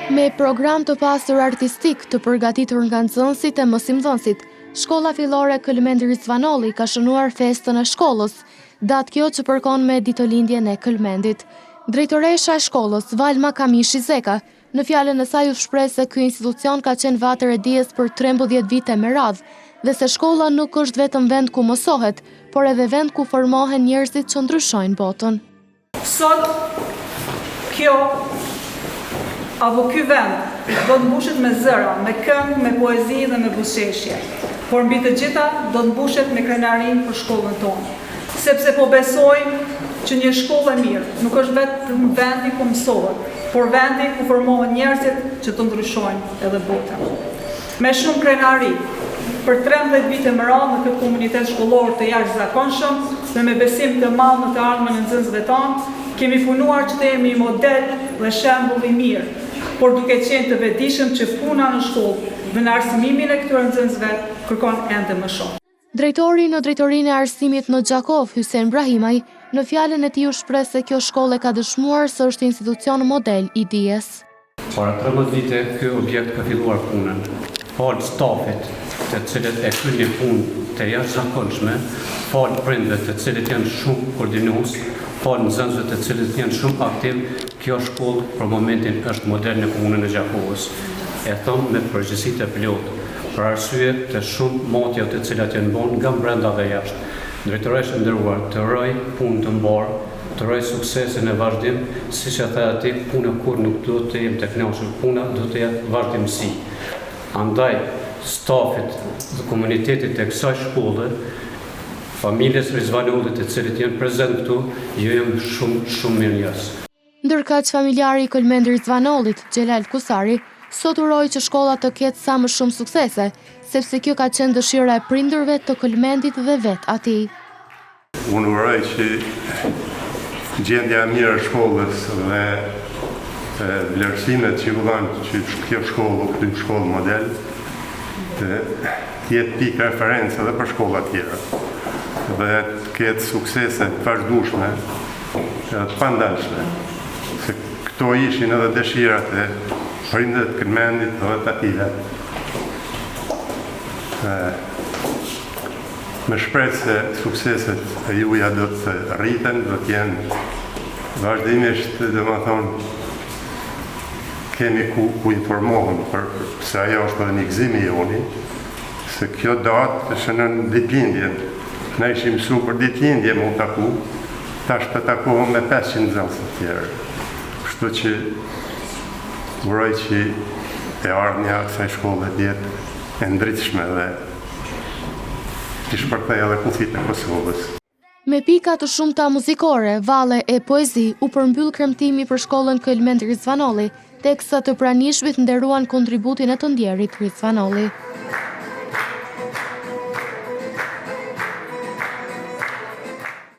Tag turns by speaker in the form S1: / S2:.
S1: Me program të pastër artistik të përgatitur nga nxënësit e mësimdhënësit, Shkolla Fillore Këlmendi Rizvanolli ka shënuar festën e shkollës, datë kjo që përkon me ditëlindjen e Këlmendit. Drejtoresha e shkollës, Valma Kamishi Zeka, në fjalën e saj u shpreh se ky institucion ka qenë vatër e dijes për 13 vite me radhë dhe se shkolla nuk është vetëm vend ku mësohet, por edhe vend ku formohen njerëzit që ndryshojnë botën.
S2: Sot, ky vend do të mbushet me zëra, me këngë, me poezi dhe me buzëqeshje, por mbi të gjitha do të mbushet me krenarin për shkollën tonë. Sepse po besojmë që një shkollë e mirë nuk është vetëm vendi ku mësohet, por vendi ku formohen njerëzit që të ndryshojnë edhe botën. Me shumë krenari, për 13 vite më radhë në këtë komunitet shkollor të jashtëzakonshëm dhe me besim të madh në të ardhmen e nxënësve tanë, kemi punuar që të jemi model dhe shembull i mirë, por duke qenë të vetëdijshëm që puna në shkollë dhe në arsimimin e këtyre nxënësve kërkon ende më shumë.
S1: Drejtori në Drejtorinë e Arsimit në Gjakov, Hysen Brahimaj, në fjalën e tij u shpreh se kjo shkollë ka dëshmuar se është institucion model i dijes.
S3: Para 13 vite ky objekt ka filluar punën. Falë stafit të cilët e kryejnë një punë të jashtëzakonshme, falë prindëve të cilët janë shumë koordinues, falë nxënësve të cilët janë shumë aktiv, kjo shkollë për momentin është model në punën e Gjakovës. E them me përgjegjësi të plotë, për arsye të shumë motja të cilat janë bën nga brenda dhe jashtë. Drejtoresh e nderuar, të rroj punë të mbarë, të rroj suksesin e vazhdim, siç e tha aty, puna kur nuk do të jem të kënaqur, puna do të jetë vazhdimsi. Andaj stafit dhe komunitetit të kësaj shkolle, familjes Rizvanollit të cilët janë prezent këtu, ju jam shumë mirënjohës.
S1: Ndërkaq familjari i Këlmendi Rizvanollit, Xhelal Kusari, sot uroi që shkolla të ketë sa më shumë suksese, sepse kjo ka qenë dëshira e prindërve të Këlmendit dhe vet atij.
S4: Unë uroj që gjendja e mirë e shkollës dhe vlerësimet që vëllon që kjo shkollë, këtë shkollë model, të jetë pikë referencë edhe për shkolla tjera dhe të ketë suksese të vazhdueshme, të pandalshme. Se këto ishin edhe dëshirat e prindëve të Këlmendit dhe të ative. Me shpresë se sukseset e juja do të rriten, do të jenë vazhdimisht, domethënë, kemi ku informohen, se ajo është edhe një gëzimi joni, se kjo datë shënon ditëlindjen. Ne ishim mësuar për ditëlindje me u taku, tash të takohem me 500 nxënës të tjerë. Kështu që uroj që e ardhmja e kësaj shkolle të jetë e ndritshme dhe të shpërthejë edhe kufijtë e Kosovës.
S1: Me pika të shumta muzikore, valle e poezi, u përmbyll kremtimi për shkollën Këlmendi Rizvanolli, teksa të pranishmit nderuan kontributin e të ndjerit Rizvanolli.